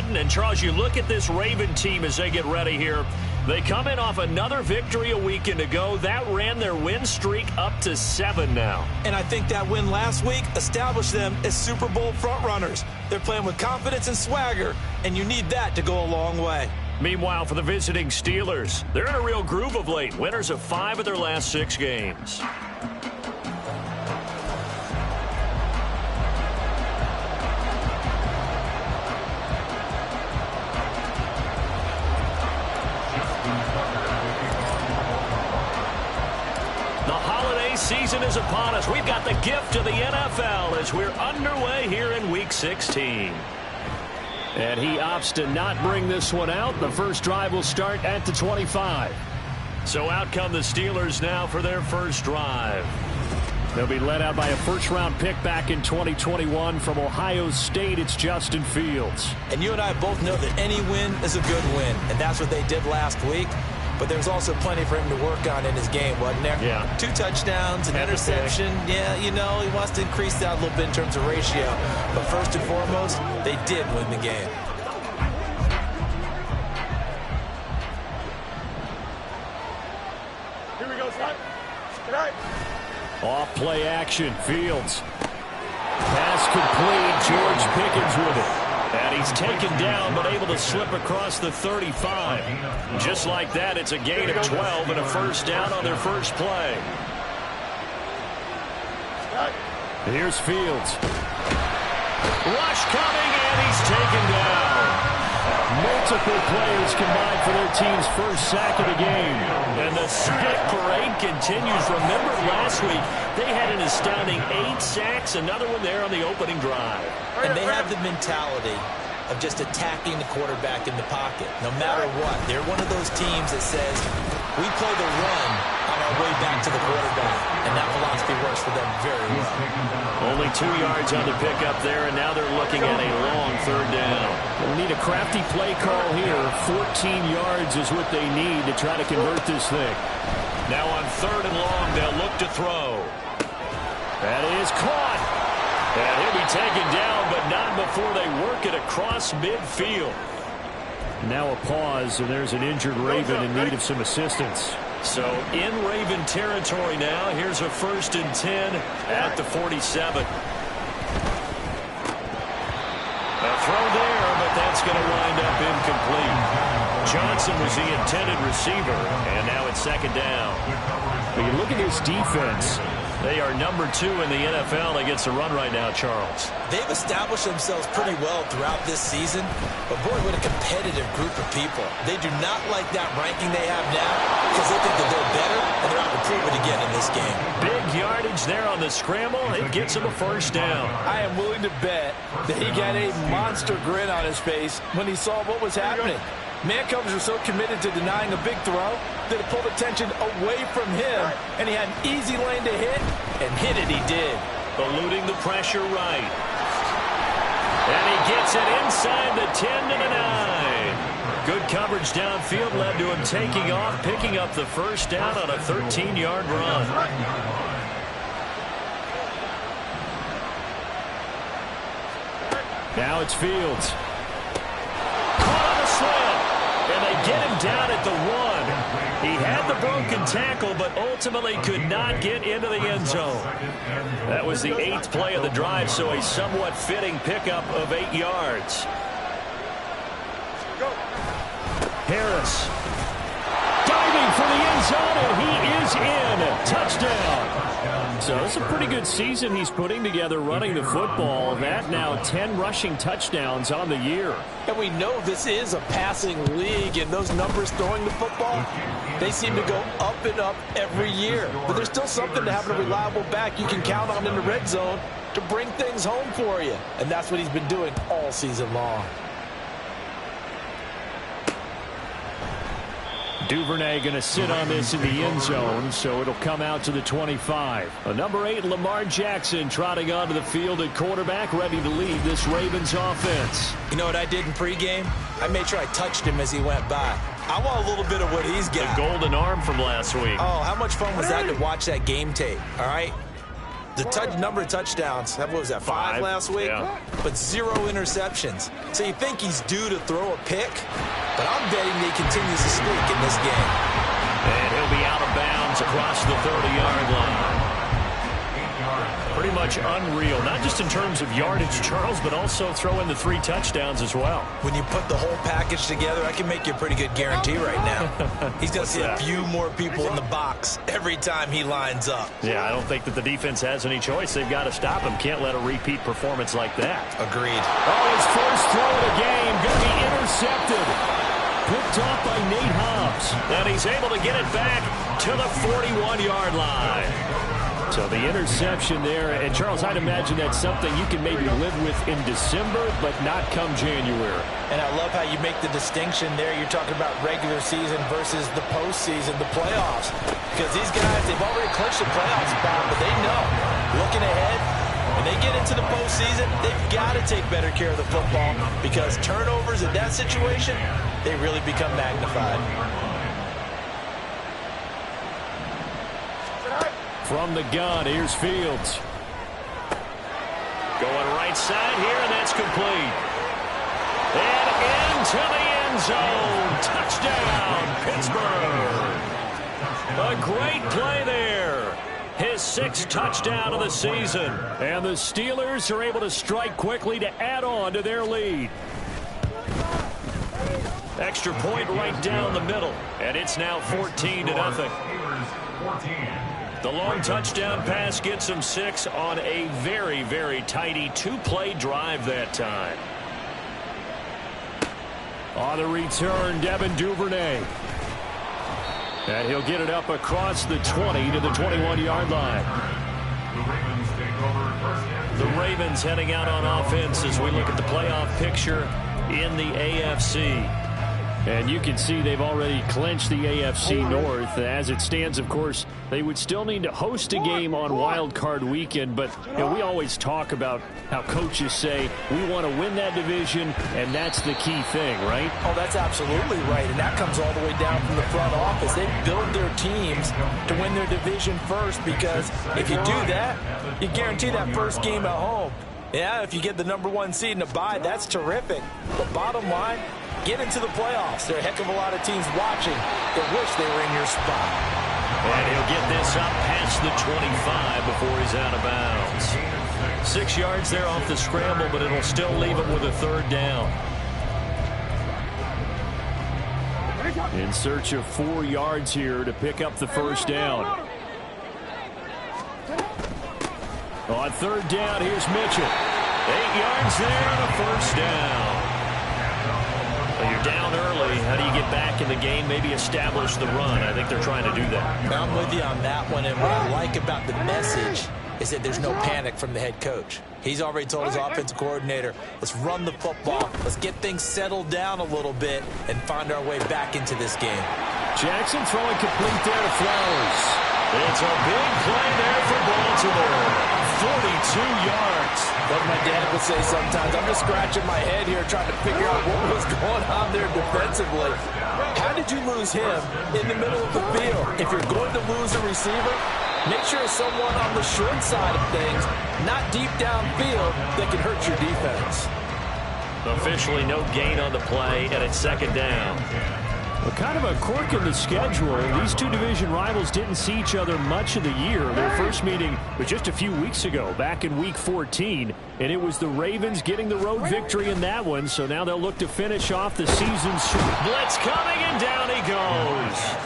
button. And, Charles, you look at this Raven team as they get ready here. They come in off another victory a weekend ago. That ran their win streak up to 7 now. And I think that win last week established them as Super Bowl frontrunners. They're playing with confidence and swagger, and you need that to go a long way. Meanwhile, for the visiting Steelers, they're in a real groove of late. Winners of 5 of their last 6 games. Season is upon us. We've got the gift of the NFL as we're underway here in Week 16. And he opts to not bring this one out. The first drive will start at the 25. So out come the Steelers now for their first drive. They'll be led out by a first-round pick back in 2021 from Ohio State. It's Justin Fields. And you and I both know that any win is a good win, and that's what they did last week. But there's also plenty for him to work on in his game, wasn't there? Yeah. 2 touchdowns, an interception. Yeah, you know, he wants to increase that a little bit in terms of ratio. But first and foremost, they did win the game. Here we go, son. All right. Off play action, Fields. Pass complete, George Pickens with it. And he's taken down, but able to slip across the 35. Just like that, it's a gain of 12 and a first down on their first play. Here's Fields. Rush coming, and he's taken down. Multiple players combined for their team's first sack of the game. And the sack parade continues. Remember last week, they had an astounding 8 sacks, another one there on the opening drive. And they have the mentality of just attacking the quarterback in the pocket. No matter what, they're one of those teams that says, we play the run on our way back to the quarterback. And that philosophy works for them very well. Only 2 yards on the pickup there, and now they're looking at a long third down. We'll need a crafty play call here. 14 yards is what they need to try to convert this thing. Now on 3rd and long, they'll look to throw. That is caught. And he'll be taken down, but not before they work it across midfield. Now a pause, and there's an injured Raven in need of some assistance. So in Raven territory now. Here's a 1st and 10 at the 47. A throw there, but that's going to wind up incomplete. Johnson was the intended receiver, and now it's 2nd down. When you look at this defense, they are number 2 in the NFL against the run right now, Charles. They've established themselves pretty well throughout this season, but boy, what a competitive group of people. They do not like that ranking they have now because they think that they're better, and they're out to prove it again in this game. Big yardage there on the scramble. It gets him a first down. I am willing to bet that he got a monster grin on his face when he saw what was happening. Mancovers are so committed to denying a big throw that it pulled attention away from him, and he had an easy lane to hit, and hit it he did. Eluding the pressure right. And he gets it inside the 10 to the 9. Good coverage downfield led to him taking off, picking up the first down on a 13-yard run. now it's Fields. Caught on a slam. And they get him down at the 1. He had the broken tackle, but ultimately could not get into the end zone. That was the 8th play of the drive, so a somewhat fitting pickup of 8 yards. Harris diving for the end zone, and he is in. Touchdown. So it's a pretty good season he's putting together running the football. That now 10 rushing touchdowns on the year. And we know this is a passing league, and those numbers throwing the football, they seem to go up and up every year. But there's still something to having a reliable back you can count on in the red zone to bring things home for you. And that's what he's been doing all season long. Duvernay going to sit on this in the end zone, so it'll come out to the 25. Number 8, Lamar Jackson, trotting onto the field at quarterback, ready to lead this Ravens offense. You know what I did in pregame? I made sure I touched him as he went by. I want a little bit of what he's got. The golden arm from last week. Oh, how much fun was that to watch that game tape, all right? The number of touchdowns, what was that, 5 last week? Yeah. But 0 interceptions. So you think he's due to throw a pick, but I'm betting he continues to streak in this game. And he'll be out of bounds across the 30-yard line. Pretty much unreal, not just in terms of yardage, Charles, but also throw in the 3 touchdowns as well. When you put the whole package together, I can make you a pretty good guarantee right now. He's going to see a few more people in the box every time he lines up. Yeah, I don't think that the defense has any choice. They've got to stop him. Can't let a repeat performance like that. Agreed. Oh, his first throw of the game going to be intercepted. Picked off by Nate Hobbs. And he's able to get it back to the 41-yard line. So the interception there, and Charles, I'd imagine that's something you can maybe live with in December, but not come January. And I love how you make the distinction there. You're talking about regular season versus the postseason, the playoffs. Because these guys, they've already clinched the playoff spot, but they know, looking ahead, when they get into the postseason, they've got to take better care of the football because turnovers in that situation, they really become magnified. From the gun, here's Fields. Going right side here, and that's complete. And into the end zone. Touchdown, Pittsburgh. A great play there. His 6th touchdown of the season. And the Steelers are able to strike quickly to add on to their lead. Extra point right down the middle. And it's now 14-0. The long touchdown pass gets him 6 on a very, very tidy 2-play drive that time. On the return, Devin Duvernay. And he'll get it up across the 20 to the 21-yard line. The Ravens heading out on offense as we look at the playoff picture in the AFC. And you can see they've already clinched the AFC North. As it stands, of course, they would still need to host a game on Wild Card Weekend. But you know, we always talk about how coaches say we want to win that division, and that's the key thing, right? Oh, that's absolutely right. And that comes all the way down from the front office. They build their teams to win their division first because if you do that, you guarantee that first game at home. Yeah, if you get the #1 seed in a bye, that's terrific. But bottom line, get into the playoffs. There are a heck of a lot of teams watching that wish they were in your spot. And he'll get this up past the 25 before he's out of bounds. 6 yards there off the scramble, but it'll still leave him with a 3rd down. In search of 4 yards here to pick up the 1st down. On 3rd down, here's Mitchell. 8 yards there and a 1st down. Well, you're down early. How do you get back in the game? Maybe establish the run. I think they're trying to do that. I'm with you on that one. And what I like about the message is that there's no panic from the head coach. He's already told his offensive coordinator, let's run the football. Let's get things settled down a little bit and find our way back into this game. Jackson throwing complete there to Flowers. It's a big play there for Baltimore. 42 yards. Like my dad would say sometimes, I'm just scratching my head here trying to figure out what was going on there defensively. How did you lose him in the middle of the field? If you're going to lose a receiver, make sure it's someone on the short side of things, not deep downfield, that can hurt your defense. Officially no gain on the play, and it's 2nd down. Well, kind of a quirk in the schedule. These two division rivals didn't see each other much of the year. Their first meeting was just a few weeks ago, back in Week 14, and it was the Ravens getting the road victory in that one, so now they'll look to finish off the season. Blitz coming, and down he goes.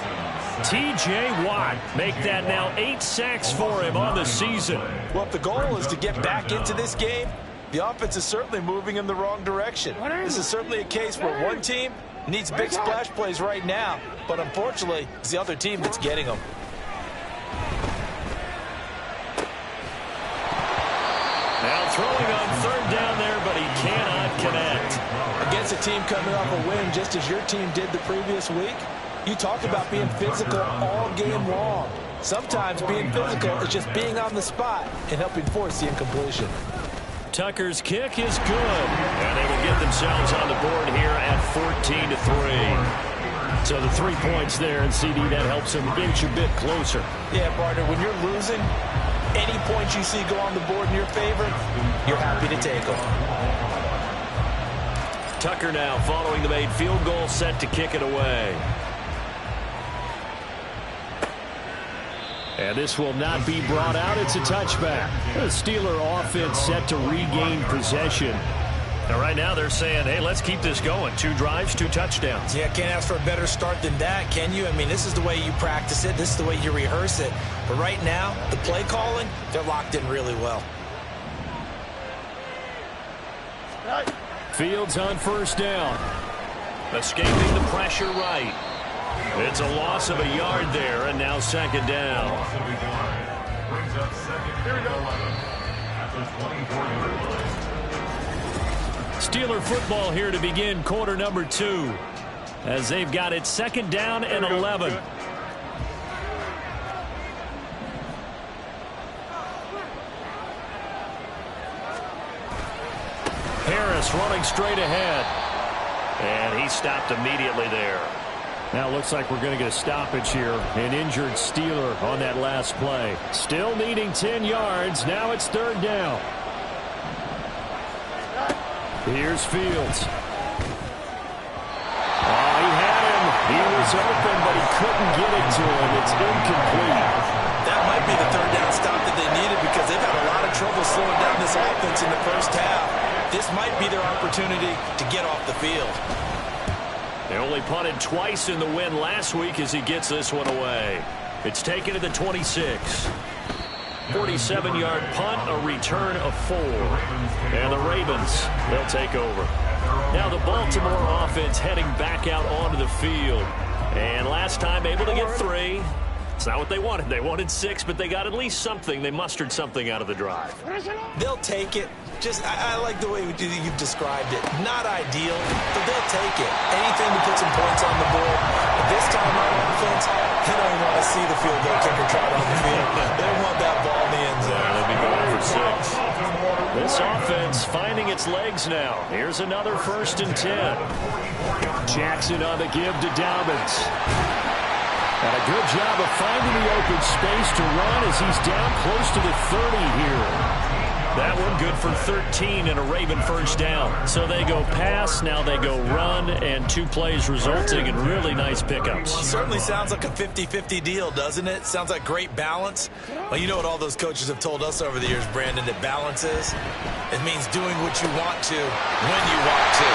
T.J. Watt make that now 8 sacks for him on the season. Well, if the goal is to get back into this game, the offense is certainly moving in the wrong direction. This is certainly a case where one team needs big splash plays right now, but unfortunately, it's the other team that's getting them. Now throwing on 3rd down there, but he cannot connect. Against a team coming off a win just as your team did the previous week, you talk about being physical all game long. Sometimes being physical is just being on the spot and helping force the incompletion. Tucker's kick is good, and they will get themselves on the board here at 14-3. So the 3 points there, and CD, that helps them inch a bit closer. Yeah, partner, when you're losing, Any points you see go on the board in your favor, you're happy to take them. Tucker now following the made field goal, set to kick it away. And this will not be brought out. It's a touchback. The Steeler offense set to regain possession. Now, right now they're saying, hey, let's keep this going. 2 drives, 2 touchdowns. Yeah, can't ask for a better start than that, can you? I mean, this is the way you practice it. This is the way you rehearse it. But right now, the play calling, they're locked in really well. Fields on first down. Escaping the pressure right. It's a loss of a yard there, and now second down. Steeler football here to begin quarter number 2, as they've got it second down and 11. Harris running straight ahead. And he stopped immediately there. Now it looks like we're going to get a stoppage here. An injured Steeler on that last play. Still needing 10 yards. Now it's third down. Here's Fields. Oh, he had him. He was open, but he couldn't get it to him. It's incomplete. That might be the third down stop that they needed because they've had a lot of trouble slowing down this offense in the first half. This might be their opportunity to get off the field. They only punted twice in the win last week as he gets this one away. It's taken to the 26. 47-yard punt, a return of 4. And the Ravens, they'll take over. Now the Baltimore offense heading back out onto the field. And last time able to get 3. It's not what they wanted. They wanted 6, but they got at least something. They mustered something out of the drive. They'll take it. Just, I like the way you've described it. Not ideal, but they'll take it. Anything to put some points on the board. But this time on offense, they don't want to see the field goal kicker trot on the field. They want that ball in the end zone. They'll be going for 6. This offense finding its legs now. Here's another 1st and 10. Jackson on the give to Dobbins. And a good job of finding the open space to run as he's down close to the 30 here. That one good for 13 and a Raven first down. So they go pass, now they go run, and 2 plays resulting in really nice pickups. Certainly sounds like a 50-50 deal, doesn't it? Sounds like great balance. Well, you know what all those coaches have told us over the years, Brandon, that balance is? It means doing what you want to when you want to.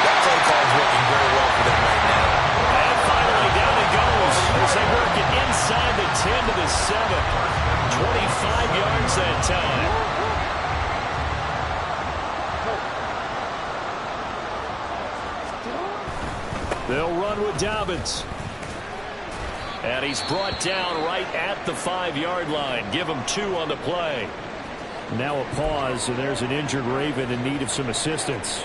That play call is working very well for them right now. And finally, down it goes as they work it inside the 10 to the 7. 25 yards that time. They'll run with Dobbins. And he's brought down right at the 5-yard line. Give him 2 on the play. Now a pause, and there's an injured Raven in need of some assistance.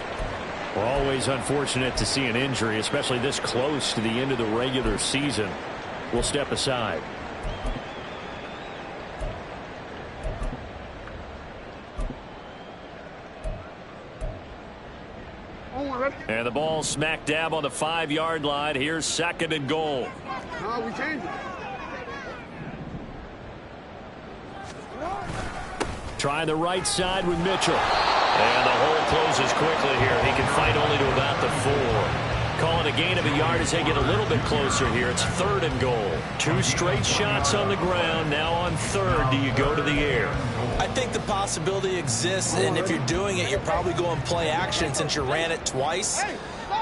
We're always unfortunate to see an injury, especially this close to the end of the regular season. We'll step aside. And the ball smack dab on the 5-yard line. Here's 2nd and goal. No, we changed it. Trying the right side with Mitchell. And the hole closes quickly here. He can fight only to about the 4. Calling a gain of a yard as they get a little bit closer here. It's 3rd and goal. 2 straight shots on the ground. Now on 3rd, do you go to the air? I think the possibility exists, and if you're doing it, you're probably going play action since you ran it twice.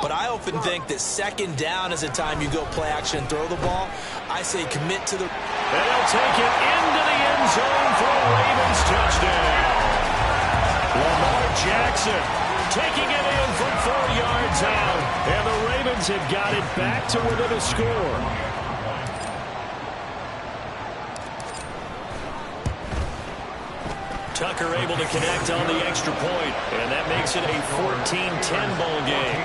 But I often think that 2nd down is a time you go play action and throw the ball. I say commit to the... And they'll take it into the end zone for a Ravens touchdown. Lamar Jackson taking it in from 4 yards out. And the Ravens have got it back to within a score. Tucker able to connect on the extra point, and that makes it a 14-10 ball game.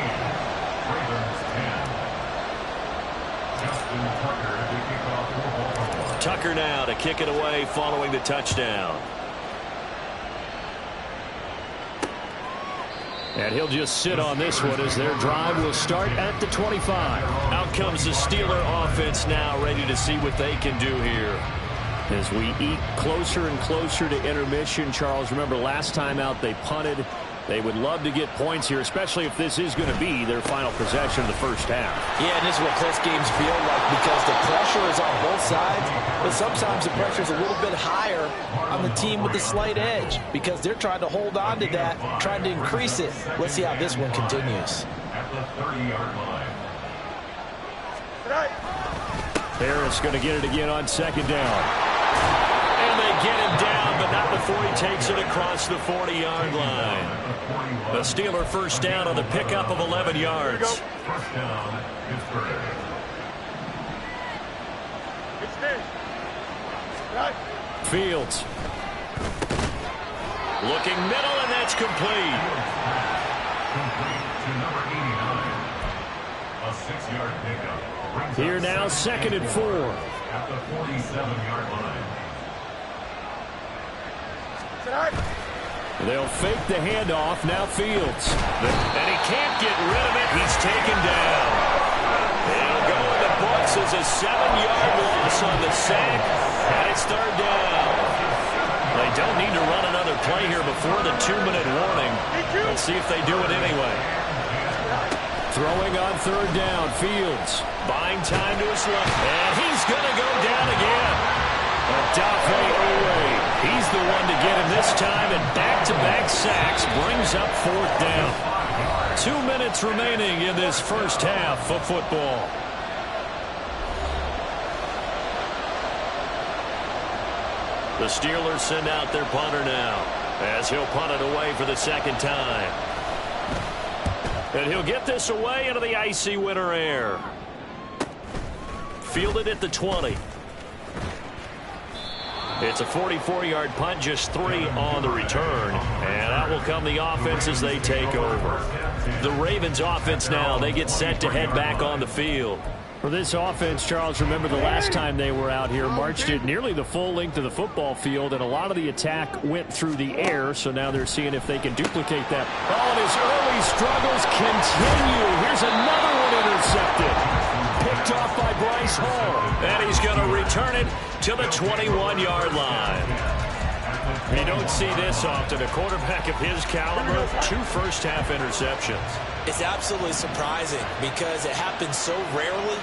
Tucker now to kick it away following the touchdown. And he'll just sit on this one as their drive will start at the 25. Out comes the Steeler offense now, ready to see what they can do here. As we eke closer and closer to intermission, Charles, remember last time out they punted. They would love to get points here, especially if this is going to be their final possession of the first half. Yeah, and this is what close games feel like because the pressure is on both sides, but sometimes the pressure is a little bit higher on the team with the slight edge because they're trying to hold on to that, trying to increase it. Let's see how this one continues. At the 30-yard line. Harris going to get it again on second down. And they get him down, but not before he takes it across the 40-yard line. The Steeler first down on the pickup of 11 yards. First down, Pittsburgh. Fields. Looking middle, and that's complete. Complete to number 89. A 6-yard pickup. Here now, 2nd and 4. At the 47-yard line. They'll fake the handoff. Now Fields. And he can't get rid of it. He's taken down. It'll go in the books as a 7-yard loss on the sack. And it's third down. They don't need to run another play here before the 2-minute warning. Let's see if they do it anyway. Throwing on third down. Fields. Buying time to his left. And he's going to go down again. Odafe Oweh. He's the one to get him this time, and back-to-back sacks brings up fourth down. 2 minutes remaining in this first half of football. The Steelers send out their punter now as he'll punt it away for the second time. And he'll get this away into the icy winter air. Fielded at the 20. It's a 44-yard punt, just 3 on the return. And out will come the offense as they take over. The Ravens offense now, they get set to head back on the field. For this offense, Charles, remember the last time they were out here, marched it nearly the full length of the football field, and a lot of the attack went through the air, so now they're seeing if they can duplicate that. Oh, and his early struggles continue. Here's another one intercepted. Picked off by Bryce Hall. And he's going to return it to the 21-yard line. You don't see this often. A quarterback of his caliber, 2 first-half interceptions. It's absolutely surprising because it happens so rarely.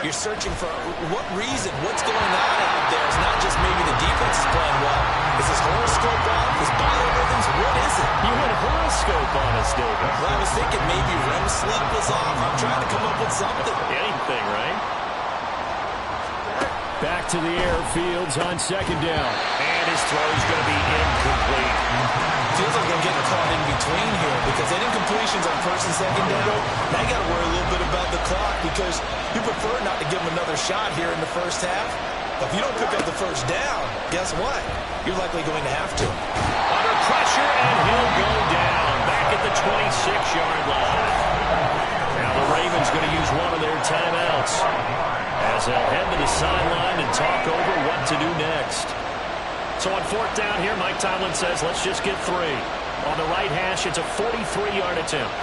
You're searching for what reason, what's going on out there. It's not just maybe the defense is playing well. Is his horoscope off? His biorhythms? What is it? You had a horoscope on us, David. Well, I was thinking maybe REM sleep was off. I'm trying to come up with something. Anything, right? Back to the air. Fields on second down. And his throw's going to be incomplete. Feels like they're getting caught in between here because that incompletions on first and second down. Now you got to worry a little bit about the clock because you prefer not to give them another shot here in the first half. If you don't pick up the first down, guess what? You're likely going to have to. Under pressure, and he'll go down back at the 26-yard line. Now the Ravens going to use one of their timeouts as they'll head to the sideline and talk over what to do next. So on fourth down here, Mike Tomlin says, let's just get 3. On the right hash, it's a 43-yard attempt.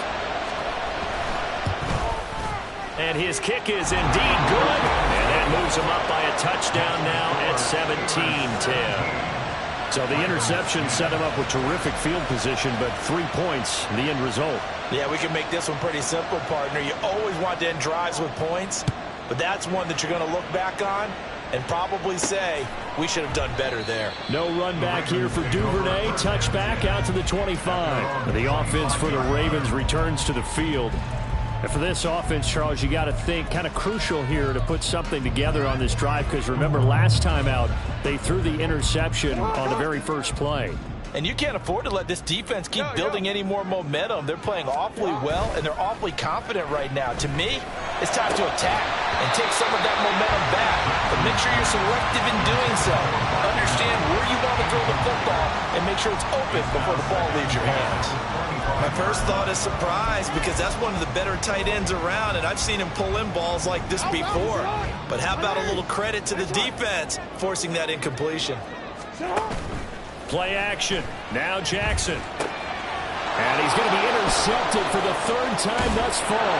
And his kick is indeed good. And that moves him up by a touchdown now at 17-10. So the interception set him up with terrific field position, but 3 points, the end result. Yeah, we can make this one pretty simple, partner. You always want to end drives with points, but that's one that you're going to look back on and probably say, we should have done better there. No run back here for Duvernay. Touchback out to the 25. The offense for the Ravens returns to the field. And for this offense, Charles, you got to think kind of crucial here to put something together on this drive because remember last time out, they threw the interception on the very first play. And you can't afford to let this defense keep building any more momentum. They're playing awfully well, and they're awfully confident right now. To me, it's time to attack and take some of that momentum back. But make sure you're selective in doing so. Understand where you want to throw the football and make sure it's open before the ball leaves your hands. My first thought is surprise because that's one of the better tight ends around, and I've seen him pull in balls like this before. But how about a little credit to the defense forcing that incompletion? Play action. Now Jackson. And he's going to be intercepted for the 3rd time thus far.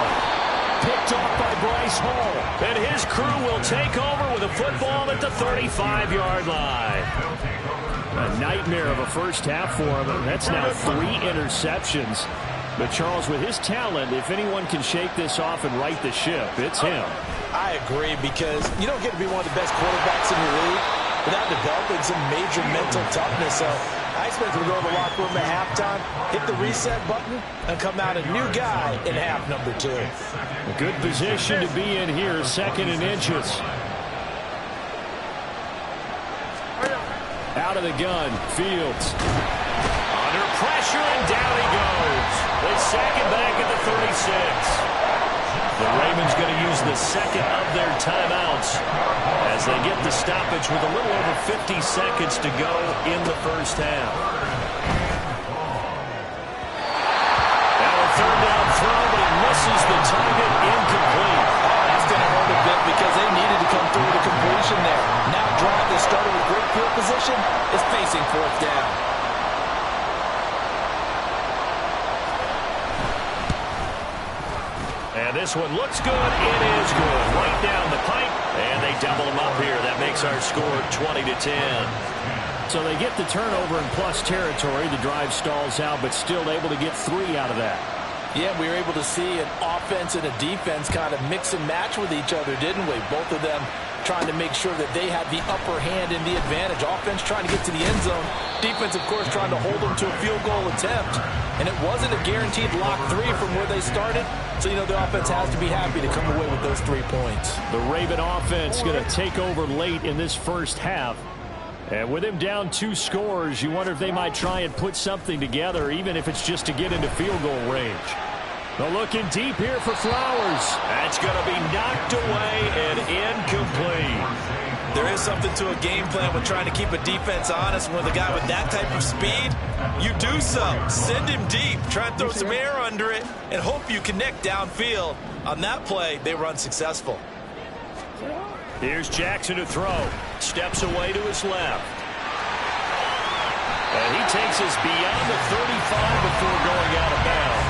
picked off by Bryce Hall. And his crew will take over with a football at the 35-yard line. A nightmare of a first half for him. That's now 3 interceptions. But Charles, with his talent, if anyone can shake this off and right the ship, it's him. I agree, because you don't get to be one of the best quarterbacks in the league without developing some major mental toughness. So I expect him to go to the locker room at halftime, hit the reset button, and come out a new guy in half number 2. A good position to be in here, 2nd and inches. Out of the gun, Fields. Under pressure, and down he goes. They sack him back at the 36. The Ravens going to use the second of their timeouts as they get the stoppage with a little over 50 seconds to go in the first half. Now a 3rd down throw, but he misses the target, incomplete. That's going to hurt a bit because they needed to come through with a completion there. Now drive that started with great field position is facing 4th down. And this one looks good. It is good. Right down the pipe, and they double them up here. That makes our score 20-10. So they get the turnover in plus territory. The drive stalls out, but still able to get 3 out of that. Yeah, we were able to see an offense and a defense kind of mix and match with each other, didn't we? Both of them trying to make sure that they had the upper hand and the advantage. Offense trying to get to the end zone. Defense, of course, trying to hold them to a field goal attempt. And it wasn't a guaranteed lock 3 from where they started. So, you know, the offense has to be happy to come away with those 3 points. The Raven offense going to take over late in this first half. And with him down 2 scores, you wonder if they might try and put something together, even if it's just to get into field goal range. They're looking deep here for Flowers. That's going to be knocked away and incomplete. There is something to a game plan with trying to keep a defense honest. When the guy with that type of speed, you do so. Send him deep. Try and throw some air under it and hope you connect downfield. On that play, they were unsuccessful. Here's Jackson to throw. Steps away to his left. And he takes us beyond the 35 before going out of bounds.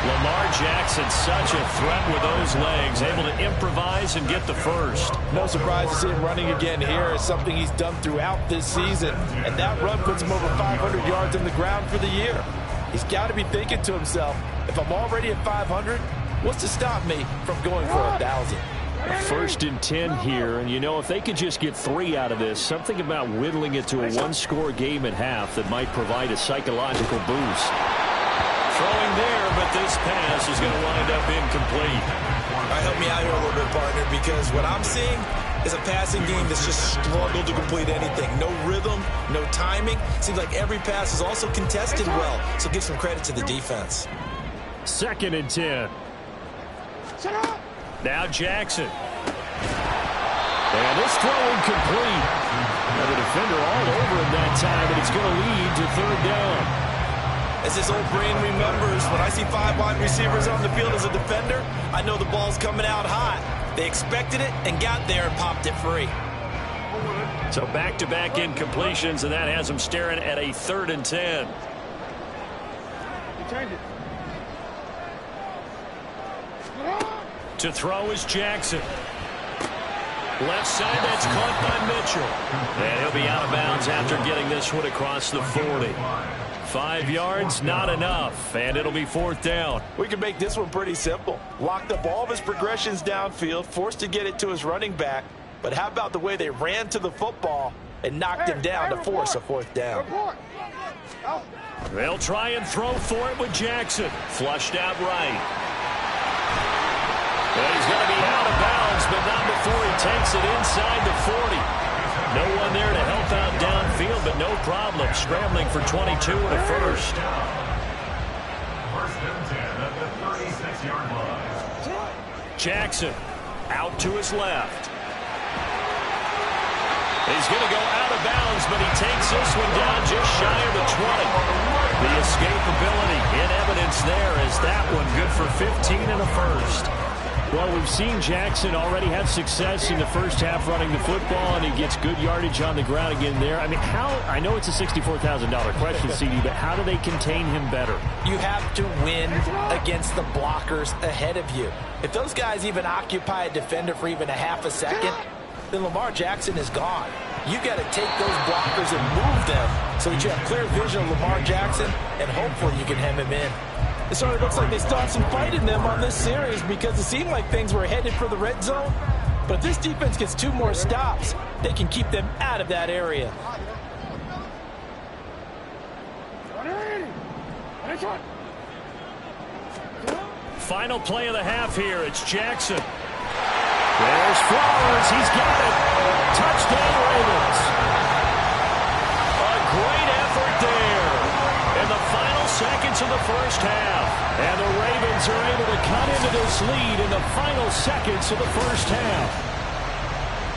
Lamar Jackson, such a threat with those legs, able to improvise and get the first. No surprise to see him running again here. It's something he's done throughout this season. And that run puts him over 500 yards on the ground for the year. He's got to be thinking to himself, if I'm already at 500, what's to stop me from going for 1,000? 1st and 10 here, and you know, if they could just get 3 out of this, something about whittling it to a 1-score game at half that might provide a psychological boost. Throwing there, but this pass is going to wind up incomplete. All right, help me out here a little bit, partner, because what I'm seeing is a passing game that's just struggled to complete anything. No rhythm, no timing. Seems like every pass is also contested well, so give some credit to the defense. 2nd and 10. Now Jackson. And this throw incomplete. Now the defender all over him that time, and it's going to lead to 3rd down. As this old brain remembers, when I see 5 wide receivers on the field as a defender, I know the ball's coming out hot. They expected it and got there and popped it free. So back-to-back incompletions, and that has them staring at a 3rd and 10. To throw is Jackson. Left side, that's caught by Mitchell. And he'll be out of bounds after getting this one across the 40. 5 yards, not enough, and it'll be 4th down. We can make this one pretty simple. Locked up all of his progressions downfield, forced to get it to his running back. But how about the way they ran to the football and knocked him down to force a 4th down? They'll try and throw for it with Jackson. Flushed out right. And he's going to be out of bounds, but not before he takes it inside the 40. No one there to help out downfield, but no problem. Scrambling for 22 and a first. 1st and 10 at the 36-yard line. Jackson out to his left. He's going to go out of bounds, but he takes this one down just shy of the 20. The escapability in evidence there is that one good for 15 and a first. Well, we've seen Jackson already have success in the first half running the football, and he gets good yardage on the ground again there. I mean, I know it's a $64,000 question, CD, but how do they contain him better? You have to win against the blockers ahead of you. If those guys even occupy a defender for even a half a second, then Lamar Jackson is gone. You got to take those blockers and move them so that you have clear vision of Lamar Jackson, and hopefully you can hem him in. It certainly looks like they still have some fight in them on this series because it seemed like things were headed for the red zone. But if this defense gets 2 more stops, they can keep them out of that area. Final play of the half here. It's Jackson. There's Flowers. He's got it. Touchdown, Ravens. A great effort there in the final seconds of the first half. And the Ravens are able to cut into this lead in the final seconds of the first half.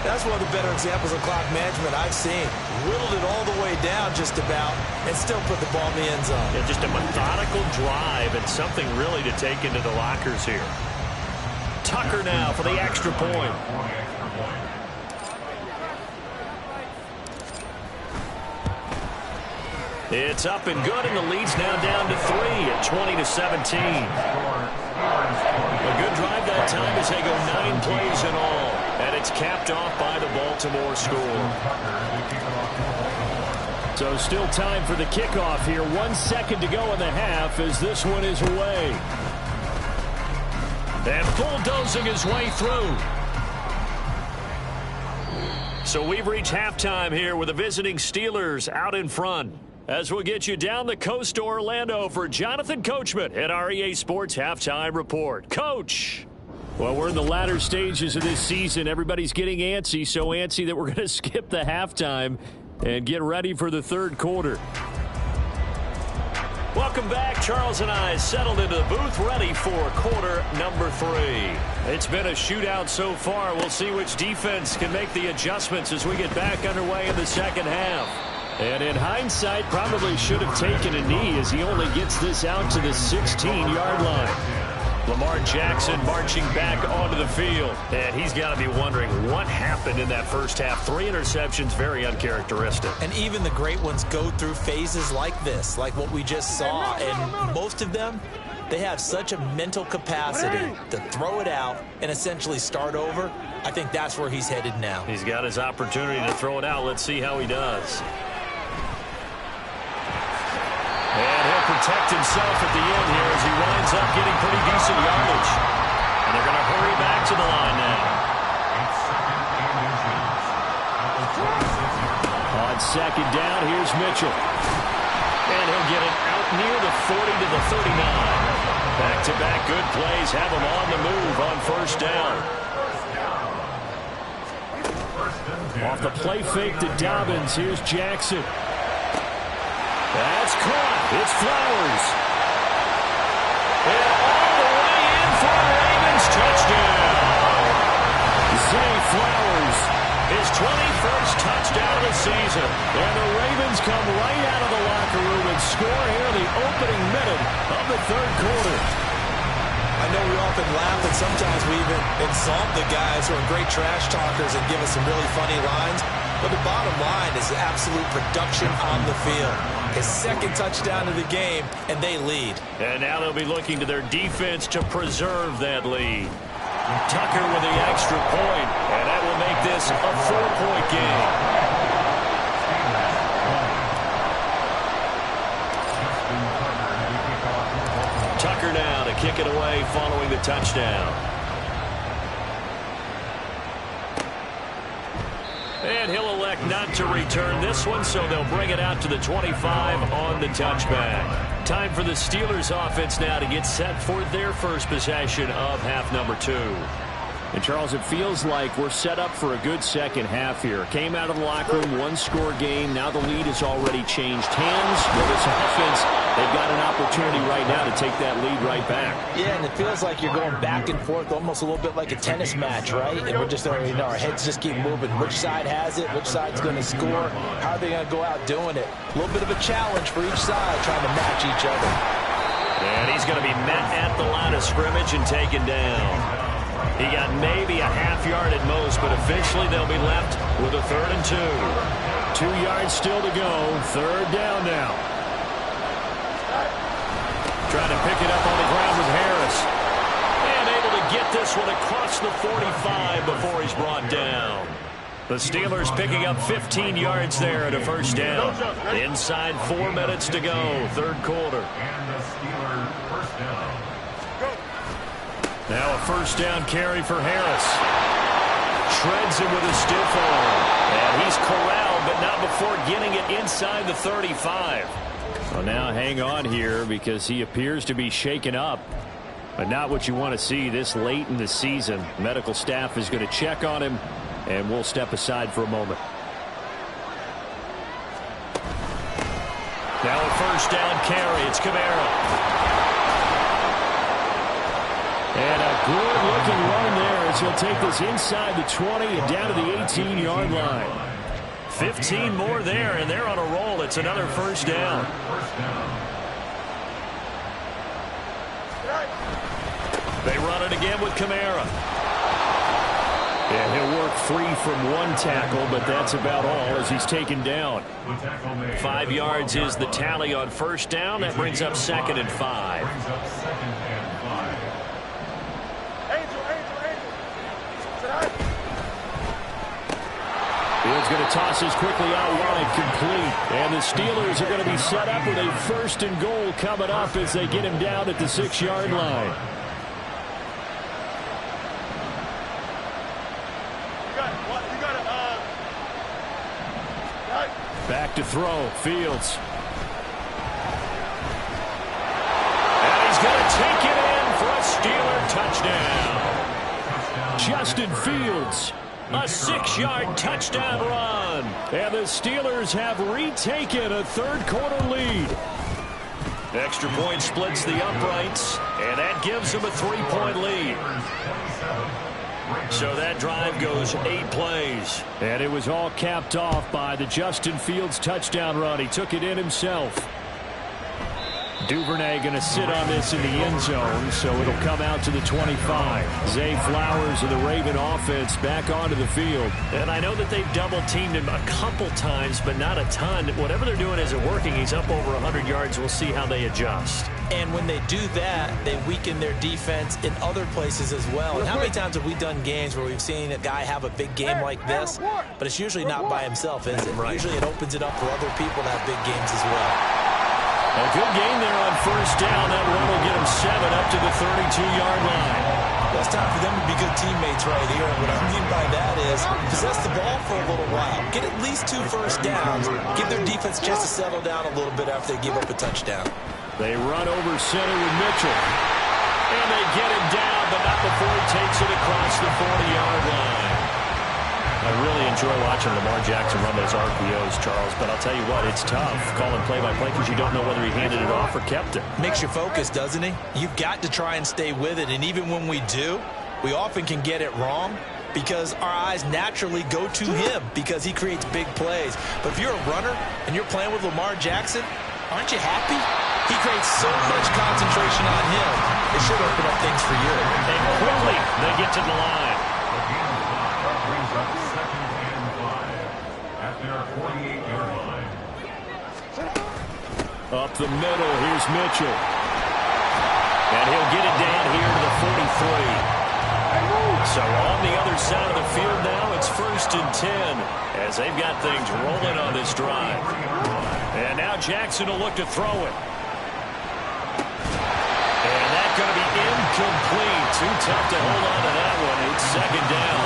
That's one of the better examples of clock management I've seen. Whittled it all the way down just about and still put the ball in the end zone. Yeah, just a methodical drive and something really to take into the lockers here. Tucker now for the extra point. It's up and good, and the lead's now down to 3 at 20-17. A good drive that time as they go 9 plays in all, and it's capped off by the Baltimore score. So still time for the kickoff here. 1 second to go in the half as this one is away. And bulldozing his way through. So we've reached halftime here with the visiting Steelers out in front. As we'll get you down the coast to Orlando for Jonathan Coachman at our EA Sports Halftime Report. Coach. Well, we're in the latter stages of this season. Everybody's getting antsy, so antsy that we're going to skip the halftime and get ready for the third quarter. Welcome back. Charles and I settled into the booth ready for quarter number 3. It's been a shootout so far. We'll see which defense can make the adjustments as we get back underway in the second half. And in hindsight, probably should have taken a knee as he only gets this out to the 16-yard line. Lamar Jackson marching back onto the field. And he's got to be wondering what happened in that first half. 3 interceptions, very uncharacteristic. And even the great ones go through phases like this, like what we just saw. And most of them, they have such a mental capacity to throw it out and essentially start over. I think that's where he's headed now. He's got his opportunity to throw it out. Let's see how he does. And he'll protect himself at the end here as he winds up getting pretty decent yardage. And they're going to hurry back to the line now. On second down, here's Mitchell. And he'll get it out near the 40 to the 39. Back-to-back good plays have him on the move on first down. Off the play fake to Dobbins, here's Jackson. That's caught. It's Flowers. And all the way in for a Ravens touchdown. Zay Flowers. His 21st touchdown of the season. And the Ravens come right out of the locker room and score here in the opening minute of the third quarter. I know we often laugh and sometimes we even insult the guys who are great trash talkers and give us some really funny lines. But the bottom line is absolute production on the field. His second touchdown of the game, and they lead. And now they'll be looking to their defense to preserve that lead. Tucker with the extra point, and that will make this a 4-point game. Tucker now to kick it away following the touchdown. And he'll elect not to return this one, so they'll bring it out to the 25 on the touchback. Time for the Steelers offense now to get set for their first possession of half number 2. And, Charles, it feels like we're set up for a good second half here. Came out of the locker room, 1-score game. Now the lead has already changed hands. With this offense, they've got an opportunity right now to take that lead right back. Yeah, and it feels like you're going back and forth almost a little bit like a tennis match, right? And we're just, our heads just keep moving. Which side has it? Which side's going to score? How are they going to go out doing it? A little bit of a challenge for each side trying to match each other. And he's going to be met at the line of scrimmage and taken down. He got maybe a half yard at most, but officially they'll be left with a 3rd and 2. 2 yards still to go. 3rd down now. Trying to pick it up on the ground with Harris. And able to get this one across the 45 before he's brought down. The Steelers picking up 15 yards there at a 1st down. Inside 4 minutes to go, 3rd quarter. Now a 1st down carry for Harris. Shreds him with a stiff arm. And he's corralled, but not before getting it inside the 35. Well, now hang on here because he appears to be shaken up. But not what you want to see this late in the season. Medical staff is going to check on him, and we'll step aside for a moment. Now a 1st down carry. It's Kamara. And a good-looking run there as he'll take this inside the 20 and down to the 18-yard line. 15 more there, and they're on a roll. It's another 1st down. They run it again with Kamara. And he'll work free from 1 tackle, but that's about all as he's taken down. 5 yards is the tally on 1st down. That brings up 2nd and 5. Fields going to toss this quickly out wide, complete. And the Steelers are going to be set up with a 1st and goal coming up as they get him down at the 6-yard line. Back to throw, Fields. And he's going to take it in for a Steeler touchdown. Justin Fields. A 6-yard touchdown run. And the Steelers have retaken a 3rd quarter lead. Extra point splits the uprights, and that gives them a 3-point lead. So that drive goes 8 plays. And it was all capped off by the Justin Fields touchdown run. He took it in himself. Duvernay going to sit on this in the end zone, so it'll come out to the 25. Zay Flowers of the Raven offense back onto the field. And I know that they've double-teamed him a couple times, but not a ton. Whatever they're doing isn't working. He's up over 100 yards. We'll see how they adjust. And when they do that, they weaken their defense in other places as well. And how many times have we done games where we've seen a guy have a big game like this, but it's usually not by himself, is it? Right. Usually it opens it up for other people to have big games as well. A good game there on 1st down. That run will get him 7 up to the 32-yard line. Well, it's time for them to be good teammates right here. And what I mean by that is possess the ball for a little while. Get at least 2 first downs. Give their defense a chance to settle down a little bit after they give up a touchdown. They run over center with Mitchell. And they get him down, but not before he takes it across the 40-yard line. I really enjoy watching Lamar Jackson run those RPOs, Charles, but I'll tell you what, it's tough calling play-by-play because you don't know whether he handed it off or kept it. Makes you focus, doesn't he? You've got to try and stay with it, and even when we do, we often can get it wrong because our eyes naturally go to him because he creates big plays. But if you're a runner and you're playing with Lamar Jackson, aren't you happy? He creates so much concentration on him. It should open up things for you. And quickly, they get to the line. Up the middle, here's Mitchell. And he'll get it down here to the 43. So on the other side of the field now, it's 1st and 10 as they've got things rolling on this drive. And now Jackson will look to throw it. And that's going to be incomplete. Too tough to hold on to that one. It's 2nd down.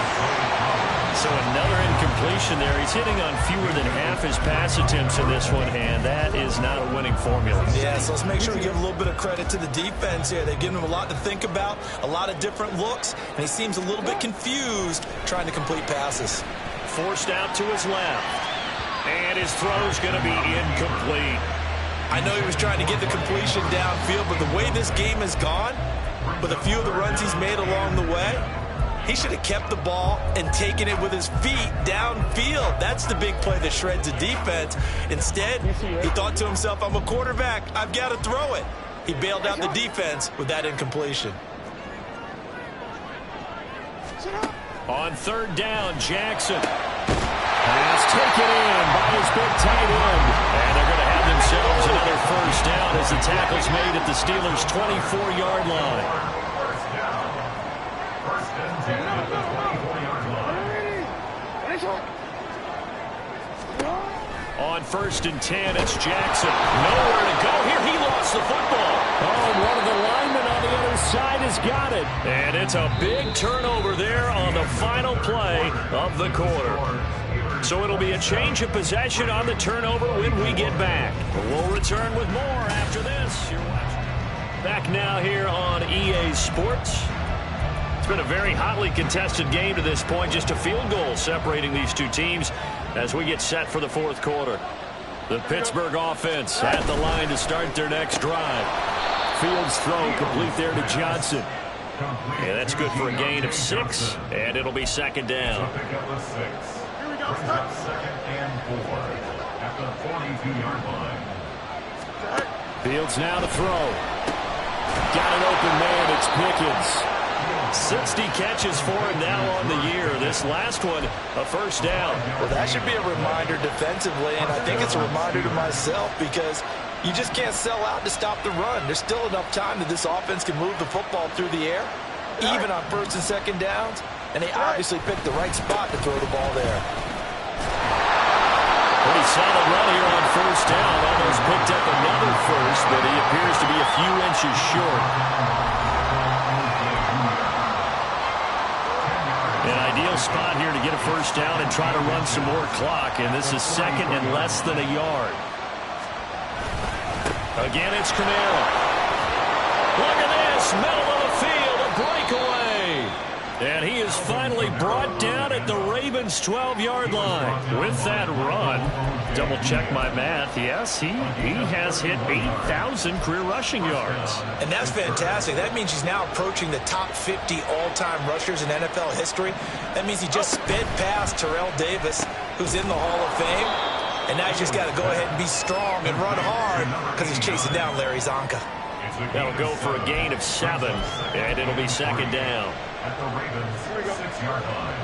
So another incompletion there. He's hitting on fewer than half his pass attempts in this one, and that is not a winning formula. Yeah, so let's make sure we give a little bit of credit to the defense here. They've given him a lot to think about, a lot of different looks, and he seems a little bit confused trying to complete passes. Forced out to his left, and his throw's going to be incomplete. I know he was trying to get the completion downfield, but the way this game has gone, with a few of the runs he's made along the way, he should have kept the ball and taken it with his feet downfield. That's the big play that shreds the defense. Instead, he thought to himself, I'm a quarterback. I've got to throw it. He bailed out the defense with that incompletion. On third down, Jackson. Pass taken in by his big tight end. And they're going to have themselves another first down as the tackle's made at the Steelers' 24-yard line. On 1st and 10, it's Jackson. Nowhere to go here. He lost the football. Oh, one of the linemen on the other side has got it. And it's a big turnover there on the final play of the quarter. So it'll be a change of possession on the turnover when we get back. We'll return with more after this. You're watching. Back now here on EA Sports. It's been a very hotly contested game to this point. Just a field goal separating these two teams as we get set for the fourth quarter. The Pittsburgh offense at the line to start their next drive. Fields throw complete there to Johnson. Yeah, that's good for a gain of 6, and it'll be second down. Second and 4 at the 42-yard line. Fields now to throw. Got an open man. It's Pickens. 60 catches for him now on the year. This last one, a first down. Well, that should be a reminder defensively, and I think it's a reminder to myself because you just can't sell out to stop the run. There's still enough time that this offense can move the football through the air, even on 1st and 2nd downs, and they obviously picked the right spot to throw the ball there. Pretty solid run here on 1st down. Almost picked up another first, but he appears to be a few inches short. An ideal spot here to get a first down and try to run some more clock, and this is 2nd and less than a yard. Again, it's Kamara. Look at this, middle of the field, a breakaway. And he is finally brought down at the Ravens' 12-yard line. With that run, double-check my math, yes, he has hit 8,000 career rushing yards. And that's fantastic. That means he's now approaching the top 50 all-time rushers in NFL history. That means he just sped past Terrell Davis, who's in the Hall of Fame. And now he's just got to go ahead and be strong and run hard because he's chasing down Larry Zonka. That'll go for a gain of 7, and it'll be second down. At the Ravens' 6-yard line.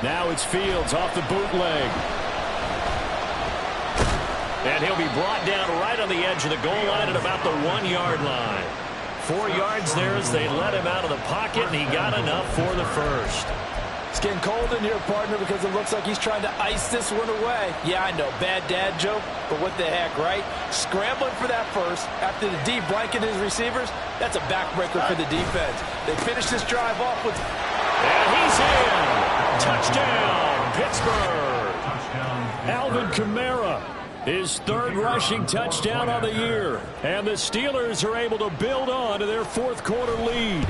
Now it's Fields off the bootleg. And he'll be brought down right on the edge of the goal line at about the 1-yard line. 4 yards there as they let him out of the pocket, and he got enough for the first. It's getting cold in here, partner, because it looks like he's trying to ice this one away. Yeah, I know, bad dad joke, but what the heck, right? Scrambling for that first after the D blanketed his receivers, that's a backbreaker for the defense. They finish this drive off with... And he's in! Touchdown, Pittsburgh! Alvin Kamara, his 3rd rushing touchdown of the year. And the Steelers are able to build on to their 4th quarter lead.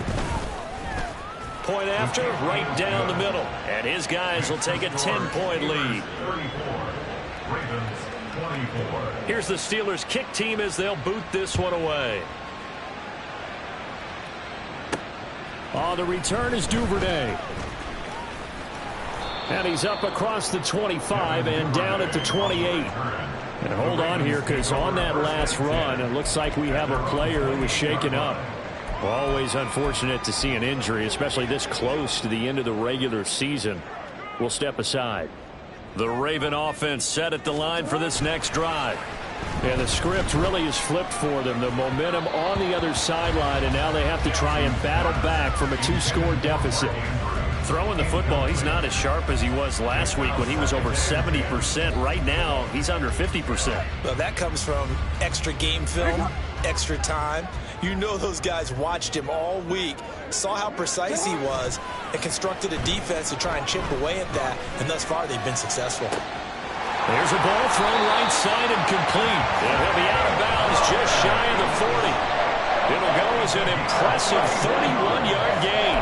Point after, right down the middle. And his guys will take a 10-point lead. Here's the Steelers kick team as they'll boot this one away. On the return is Duvernay. And he's up across the 25 and down at the 28. And hold on here, because on that last run, it looks like we have a player who was shaken up. Always unfortunate to see an injury, especially this close to the end of the regular season. We'll step aside. The Raven offense set at the line for this next drive. And the script really is flipped for them. The momentum on the other sideline, and now they have to try and battle back from a 2-score deficit. Throwing the football, he's not as sharp as he was last week when he was over 70%. Right now, he's under 50%. Well, that comes from extra game film, extra time. You know those guys watched him all week, saw how precise he was, and constructed a defense to try and chip away at that, and thus far they've been successful. There's a ball thrown right side and complete. And he'll be out of bounds just shy of the 40. It'll go as an impressive 31-yard gain.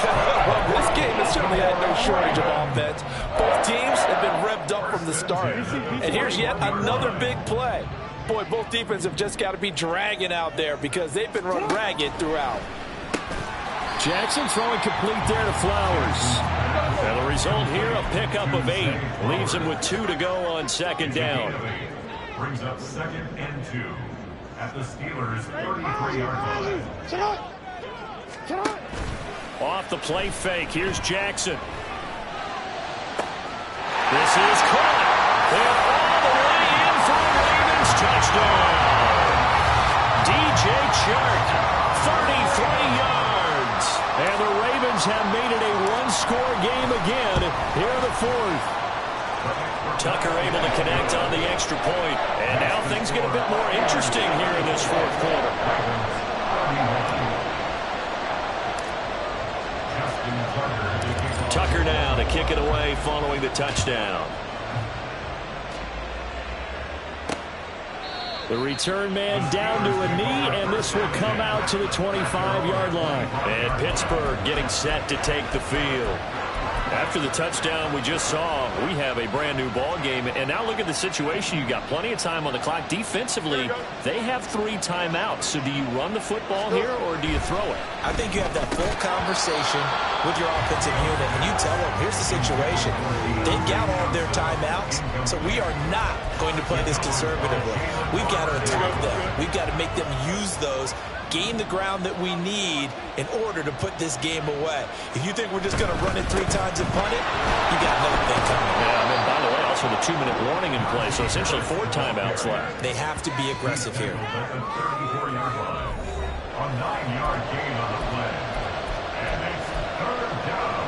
Well, this game has certainly had no shortage of offense. Both teams have been revved up from the start. And here's yet another big play. Boy, both defenses have just got to be dragging out there because they've been run ragged throughout. Jackson throwing complete there to Flowers. And the result here, a pickup of 8. Leaves him with 2 to go on second down. Brings up 2nd and 2. at the Steelers' 33-yard line. Off the play fake. Here's Jackson. This is caught. And all the way in for the Ravens touchdown. DJ Chark, 33 yards. And the Ravens have made it a one-score game again here in the fourth. Tucker able to connect on the extra point. And now things get a bit more interesting here in this fourth quarter. Tucker now to kick it away following the touchdown. The return man down to a knee, and this will come out to the 25-yard line. And Pittsburgh getting set to take the field. After the touchdown we just saw, we have a brand new ball game. And now look at the situation. You got plenty of time on the clock. Defensively, they have 3 timeouts. So do you run the football here or do you throw it? I think you have that full conversation with your offensive unit, and you tell them, here's the situation. They've got all of their timeouts, so we are not going to play this conservatively. We've got to attack them. We've got to make them use those, gain the ground that we need in order to put this game away. If you think we're just going to run it 3 times and punt it, you got another thing coming. Yeah, and then by the way, also the 2-minute warning in play, so essentially 4 timeouts left. They have to be aggressive here. 34-yard line. A 9-yard gain on the play. And it's 3rd down.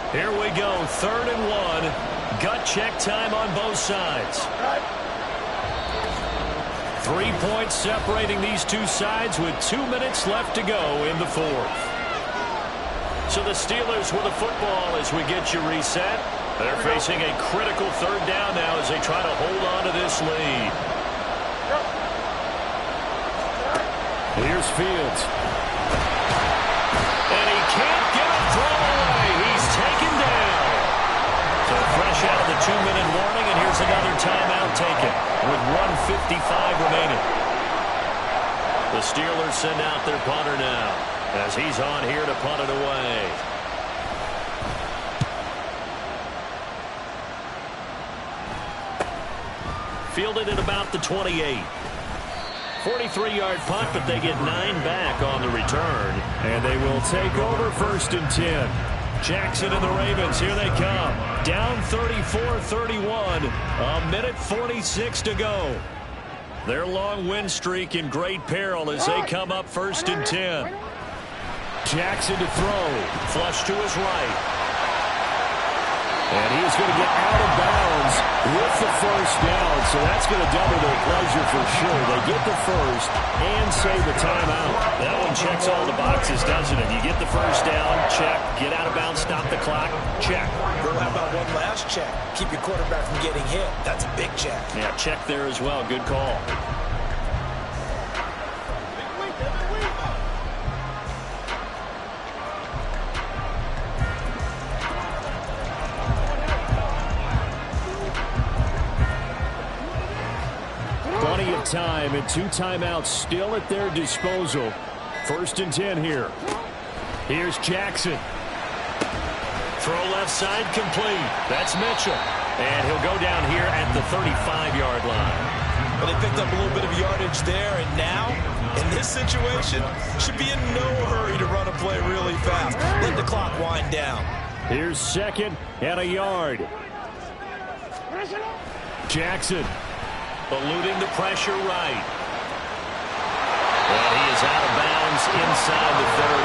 Here we go, 3rd and 1. Gut check time on both sides. 3 points separating these two sides with 2 minutes left to go in the fourth. So the Steelers with the football as we get you reset. They're facing a critical 3rd down now as they try to hold on to this lead. Here's Fields. And he can't get a throw away. He's taken down. So fresh out of the 2-minute warning, and here's another timeout taken with 1:55 remaining. The Steelers send out their punter now as he's on here to punt it away. Fielded at about the 28. 43-yard punt, but they get 9 back on the return. And they will take over 1st and 10. Jackson and the Ravens, here they come. Down 34-31. A minute 46 to go. Their long win streak in great peril as they come up 1st and 10. Jackson to throw. Flush to his right. And he's going to get out of bounds with the 1st down. So that's going to double their pleasure for sure. They get the 1st and save the timeout. That one checks all the boxes, doesn't it? You get the 1st down, check. Get out of bounds, stop the clock, check. Well, how about one last check? Keep your quarterback from getting hit. That's a big check. Yeah, check there as well. Good call. Plenty of time and 2 timeouts still at their disposal. 1st and 10 here. Here's Jackson. Throw left side complete. That's Mitchell. And he'll go down here at the 35-yard line. But they picked up a little bit of yardage there, and now, in this situation, should be in no hurry to run a play really fast. Let the clock wind down. Here's 2nd and a yard. Jackson. Eluding the pressure right. And he is out of bounds inside the 30.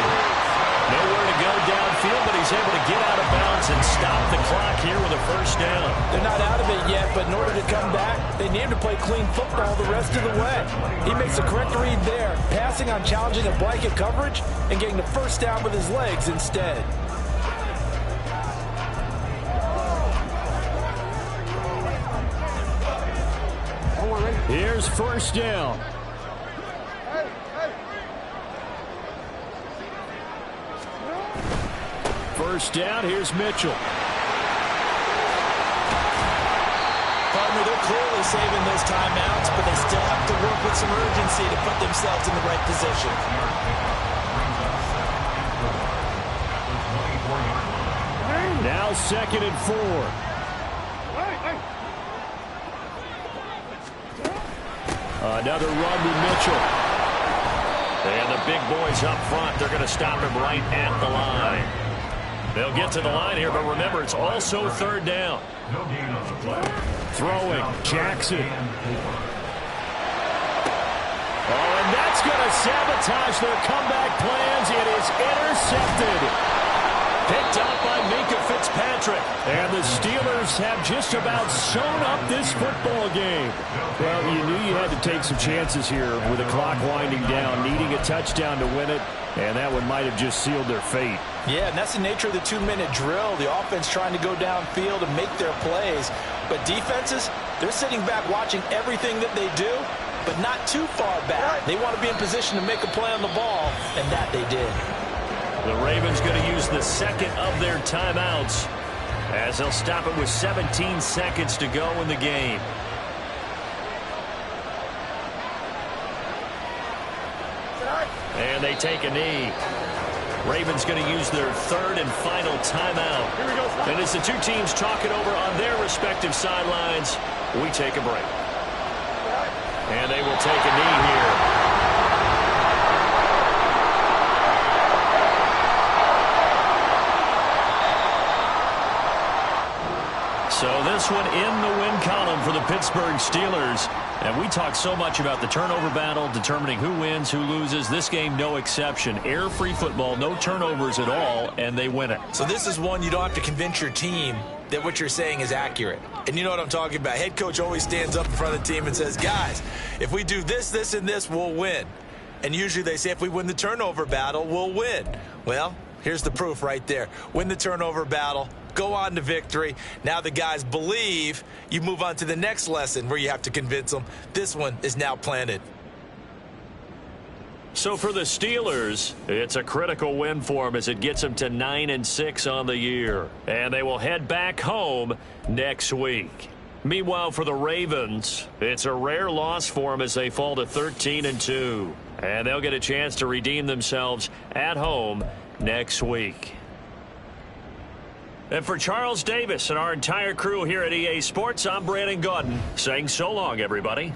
Nowhere to go downfield, but he's able to get out of bounds and stop the clock here with a 1st down. They're not out of it yet, but in order to come back, they need to play clean football the rest of the way. He makes a correct read there, passing on challenging a blanket coverage and getting the 1st down with his legs instead. Here's 1st down. First down, here's Mitchell. Partner, they're clearly saving those timeouts, but they still have to work with some urgency to put themselves in the right position. Now 2nd and 4. Another run with Mitchell. And the big boys up front, they're going to stop him right at the line. They'll get to the line here, but remember, it's also third down. No gain on the play. Throwing, Jackson. Oh, and that's going to sabotage their comeback plans. It is intercepted. Picked up by Minka Fitzpatrick. And the Steelers have just about sewn up this football game. Well, you knew you had to take some chances here with the clock winding down, needing a touchdown to win it, and that one might have just sealed their fate. Yeah, and that's the nature of the 2-minute drill. The offense trying to go downfield and make their plays. But defenses, they're sitting back watching everything that they do, but not too far back. They want to be in position to make a play on the ball, and that they did. The Ravens going to use the second of their timeouts as they'll stop it with 17 seconds to go in the game. And they take a knee. Ravens going to use their third and final timeout. And as the two teams talk it over on their respective sidelines, we take a break. And they will take a knee here. So this one in the win column for the Pittsburgh Steelers. And we talk so much about the turnover battle, determining who wins, who loses. This game, no exception. Air-free football, no turnovers at all, and they win it. So this is one you don't have to convince your team that what you're saying is accurate. And you know what I'm talking about. Head coach always stands up in front of the team and says, guys, if we do this, this, and this, we'll win. And usually they say if we win the turnover battle, we'll win. Well, here's the proof right there. Win the turnover battle. Go on to victory. Now the guys believe. You move on to the next lesson where you have to convince them. This one is now planted. So for the Steelers, it's a critical win for them as it gets them to 9-6 on the year. And they will head back home next week. Meanwhile, for the Ravens, it's a rare loss for them as they fall to 13-2. And they'll get a chance to redeem themselves at home next week. And for Charles Davis and our entire crew here at EA Sports, I'm Brandon Gaudin saying so long, everybody.